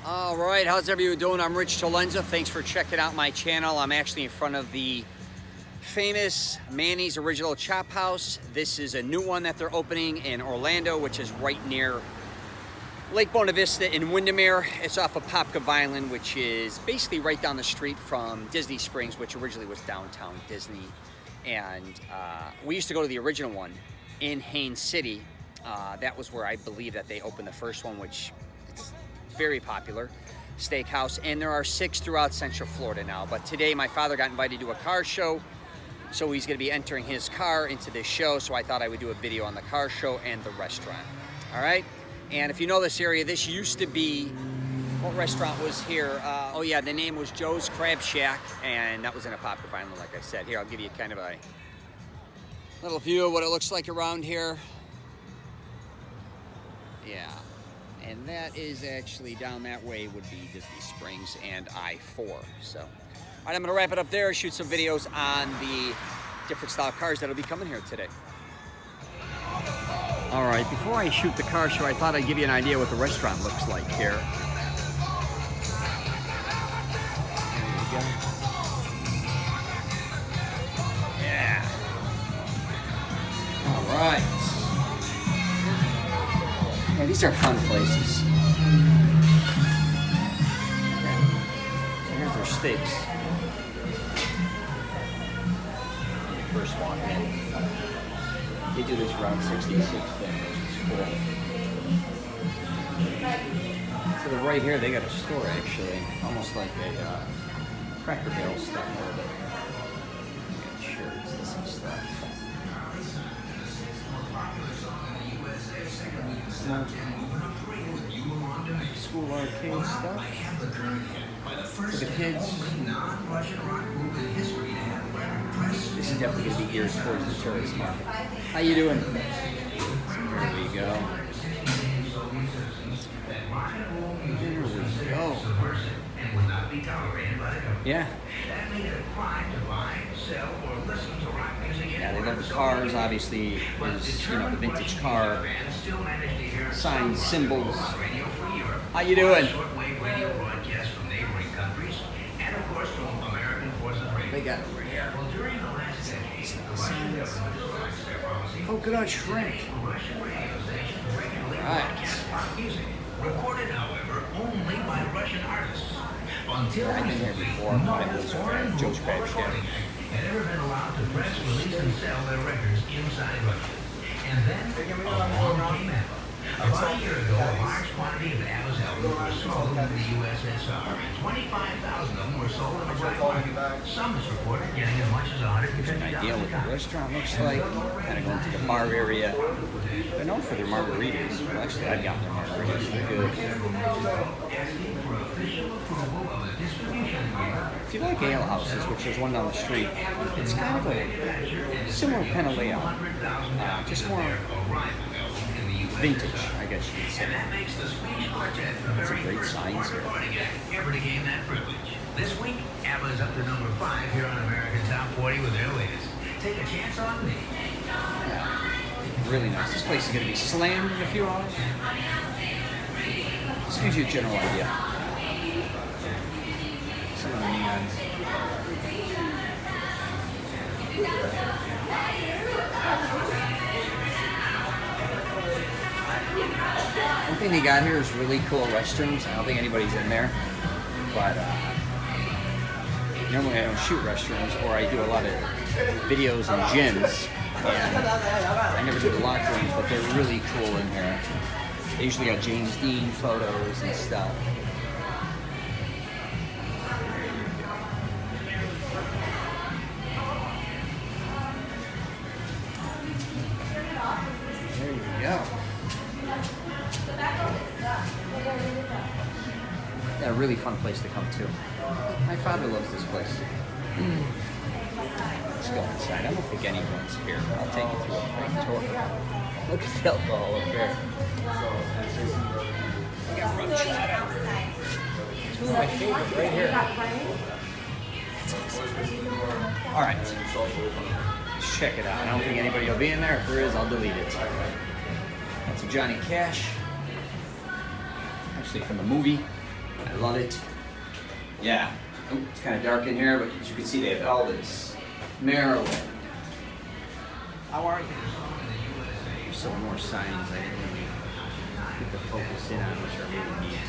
All right, how's everyone doing? I'm Rich Celenza. Thanks for checking out my channel. I'm actually in front of the famous Manny's original Chophouse. This is a new one that they're opening in Orlando, which is right near Lake Buena Vista in Windermere. It's off of Popka Island, which is basically right down the street from Disney Springs, which originally was downtown Disney. And we used to go to the original one in Haines City. That was where I believe that they opened the first one, which is very popular steakhouse. And there are 6 throughout Central Florida now. But today my father got invited to a car show, so he's going to be entering his car into this show. So I thought I would do a video on the car show and the restaurant. All right. And if you know this area, this used to be, what restaurant was here? Oh yeah, the name was Joe's Crab Shack, and that was in a Popka Island, like I said. Here, I'll give you kind of a little view of what it looks like around here. Yeah, and that is actually down that way would be Disney Springs and I-4. So, all right, I'm gonna wrap it up there, shoot some videos on the different style cars that'll be coming here today. All right, before I shoot the car show, I thought I'd give you an idea what the restaurant looks like here. There you go. Yeah. All right. Yeah, these are fun places. Yeah. Here's their steaks. When you first walk in. They do this Route 66 thing, which is cool. To the right here, they got a store actually, almost like a Cracker Barrel stuff a little bit. They got shirts and some stuff. School arcade stuff for the kids. This is definitely going to be geared towards the tourist market. How you doing? There we go. There we go. Yeah. Yeah, they love the cars. Obviously, there's, you know, the vintage car signs, symbols. How you doing? They got it over here. Coconut shrimp. Alright. Recorded, however, only by Russian artists. Until I've been here before, but it was Joe's Crab Shack. Had ever been allowed to press, release, and sell their records inside Russia. And then along came ABBA. About a year ago, a large quantity of ABBA's albums were sold in the USSR. 25,000 of them were sold in the black market. Some is reported getting as much as $150. An idea what the restaurant looks like. Kind of going to the bar area. They're known for their margaritas. Well, actually, I've gotten their margaritas. They're good. If you like ale houses, which there's one down the street, it's kind of a similar kind of layout. Just more vintage, I guess you could say. That's a great signs here. This week, ABBA is up to number 5 here on American Top 40 with their latest. Take a chance on me. Yeah, really nice. This place is going to be slammed in a few hours. This gives you a general idea. Some of the neons. One thing they got here is really cool restrooms. I don't think anybody's in there, but normally I don't shoot restrooms, or I do a lot of videos in gyms, and I never do the locker rooms, but they're really cool in here. They usually got James Dean photos and stuff. There you go. Yeah, a really fun place to come to. My father loves this place. Let's go inside. I don't think anyone's here. I'll take you through a quick tour. Look at the alcohol up there. We got rum chata. Two of my favorites right here. All right. Let's check it out. I don't think anybody will be in there. If there is, I'll delete it. That's a Johnny Cash. Actually from the movie. I love it. Yeah. Oh, it's kind of dark in here, but as you can see, they have Elvis, Maryland. How are you? There's some more signs I didn't really get the focus in on, which are really neat.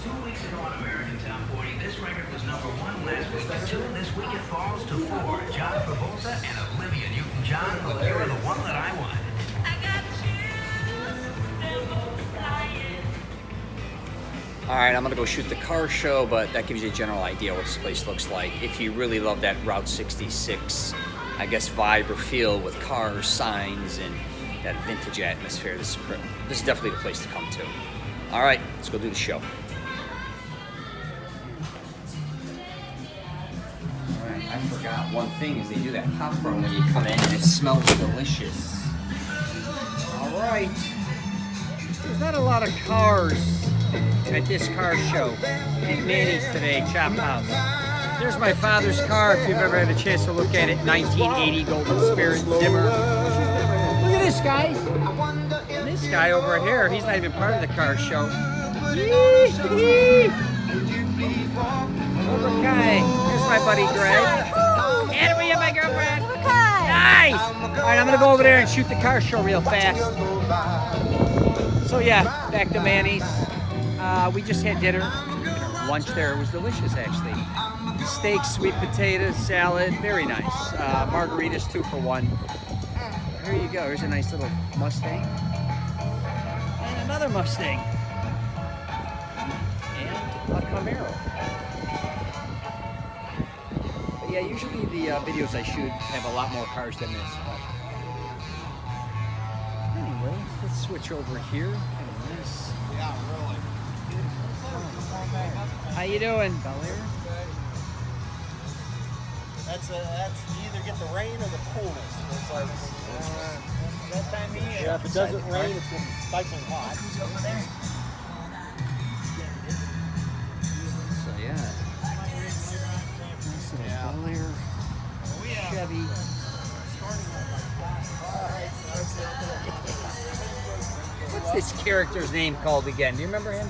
2 weeks ago on American Top 40, this record was #1 last week to 2. This week it falls to 4. John Travolta and Olivia Newton-John with You're the One That I Want. All right, I'm gonna go shoot the car show, but that gives you a general idea what this place looks like. If you really love that Route 66, I guess, vibe or feel with cars, signs, and that vintage atmosphere, this is definitely the place to come to. All right, let's go do the show. All right, I forgot one thing is they do that popcorn when you come in, and it smells delicious. All right, there's not a lot of cars at this car show at Manny's today, Chophouse. There's my father's car, if you've ever had a chance to look at it, 1980 Golden Spirit Zimmer. Look at this guy. This guy over here, he's not even part of the car show. Okay, here's my buddy Greg. And we have my girlfriend. Nice! Alright, I'm gonna go over there and shoot the car show real fast. So yeah, back to Manny's. We just had dinner, lunch there. It was delicious, actually. Steak, sweet potatoes, salad, very nice. Margaritas, 2 for 1. Here you go. Here's a nice little Mustang. And another Mustang. And a Camaro. But yeah, usually the videos I shoot have a lot more cars than this. But anyway, let's switch over here. Nice. Yeah, really. How you doing, Bel Air? That's you either get the rain or the coolness. It's like that time of year. Yeah, if it doesn't rain, it's gonna be stifling hot. Who's over there? So yeah, nice little Bel Air Chevy. What's this character's name called again? Do you remember him?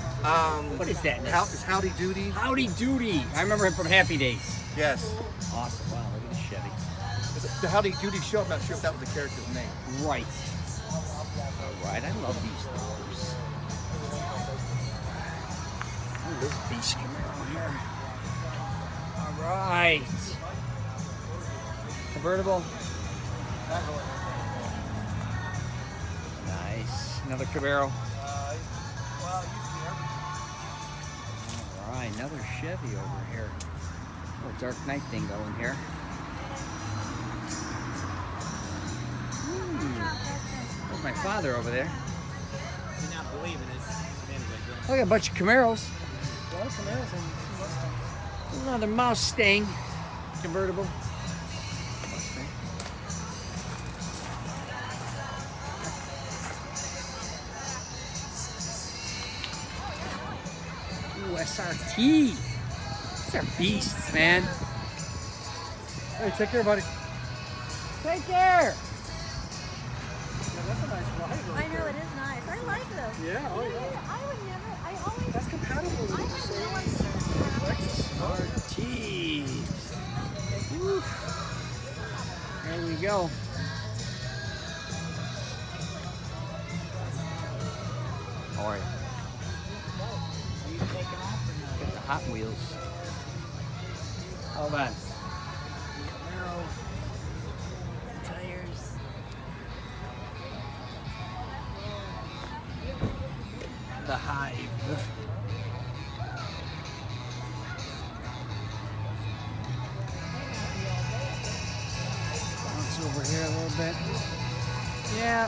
What is that? It's Howdy Doody. Howdy Doody. I remember him from Happy Days. Yes. Awesome. Wow, look at the Chevy. The Howdy Doody show. I'm not sure if that was the character's name. Right. All right. I love these doors. Oh, this beast Camaro here. All right. Convertible. Nice. Another Camaro. All right, another Chevy over here. Little Dark Knight thing going here. There's my father over there. You're not believing this. Look at a bunch of Camaros. A lot of Camaros and Mustangs. Another Mustang convertible. Ooh, SRT. These are beasts, man. Hey, take care, buddy. Take care. Yeah, that's a nice ride. I know, it is nice. I like them. Yeah, oh yeah. I would never, I always... That's compatible with I the have no same idea. Lexus. RTs. There we go. How are you? Get the Hot Wheels. Hold on. Camaro. Tires. The Hive. Bounce over here a little bit. Yeah.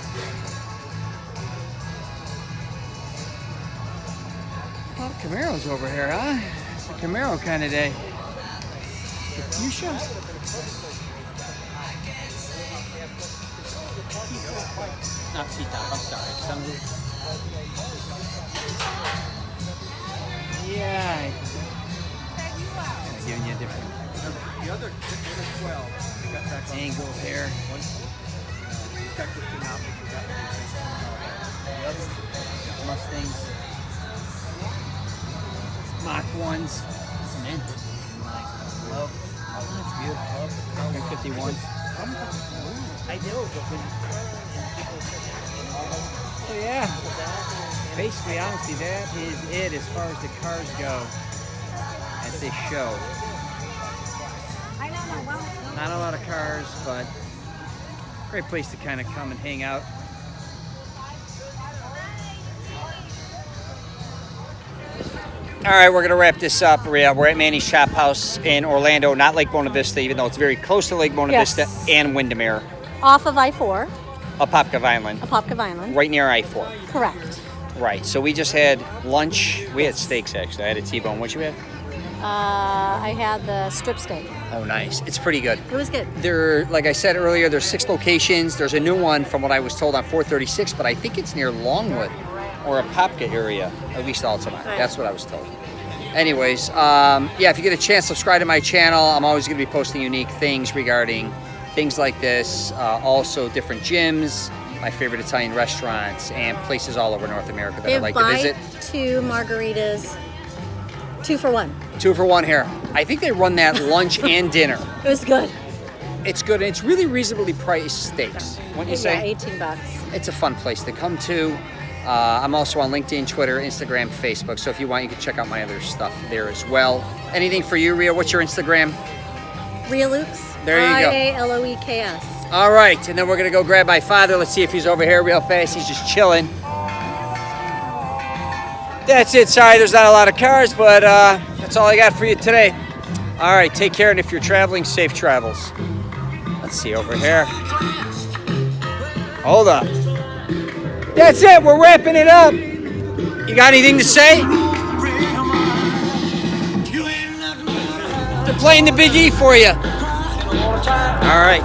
A lot of Camaros over here, huh? It's a Camaro kind of day. The fuchsia? Not T-top, I'm sorry. Sunroof. Yeah. I'm giving you a different The other 12. They got back on angle here. Mustangs. Mach 1s. Cement. Love. Oh, that's beautiful. 351. I know, but when So yeah, basically, honestly, that is it as far as the cars go at this show. Not a lot of cars, but great place to kind of come and hang out. All right, we're gonna wrap this up. We're at Manny's Chophouse in Orlando, not Lake Buena Vista, even though it's very close to Lake Buena Yes. Vista and Windermere, Off of I-4, Apopka Island, Apopka Island. right near I-4. Correct. Right, so we just had lunch. We had steaks, actually. I had a T-bone. What'd you have? I had the strip steak. Oh, nice. It's pretty good. It was good. There, like I said earlier, there's 6 locations. There's a new one from what I was told on 436, but I think it's near Longwood or Apopka area, at least Altamont. Right. That's what I was told. Anyways, yeah, if you get a chance, subscribe to my channel. I'm always going to be posting unique things regarding things like this. Also, different gyms, my favorite Italian restaurants, and places all over North America that They I'd have like to visit. 2 margaritas, 2 for 1. 2 for 1 here. I think they run that lunch and dinner. It was good. It's good, and it's really reasonably priced steaks. Wouldn't you say? Yeah, $18. It's a fun place to come to. I'm also on LinkedIn, Twitter, Instagram, Facebook. So if you want, you can check out my other stuff there as well. Anything for you, Ria? What's your Instagram? Ria Lukes. There you go. RIALOEKS. All right, and then we're going to go grab my father. Let's see if he's over here real fast. He's just chilling. That's it. Sorry, there's not a lot of cars, but that's all I got for you today. All right, take care, and if you're traveling, safe travels. Let's see over here. Hold up. That's it. We're wrapping it up. You got anything to say? They're playing the Big E for you. All right.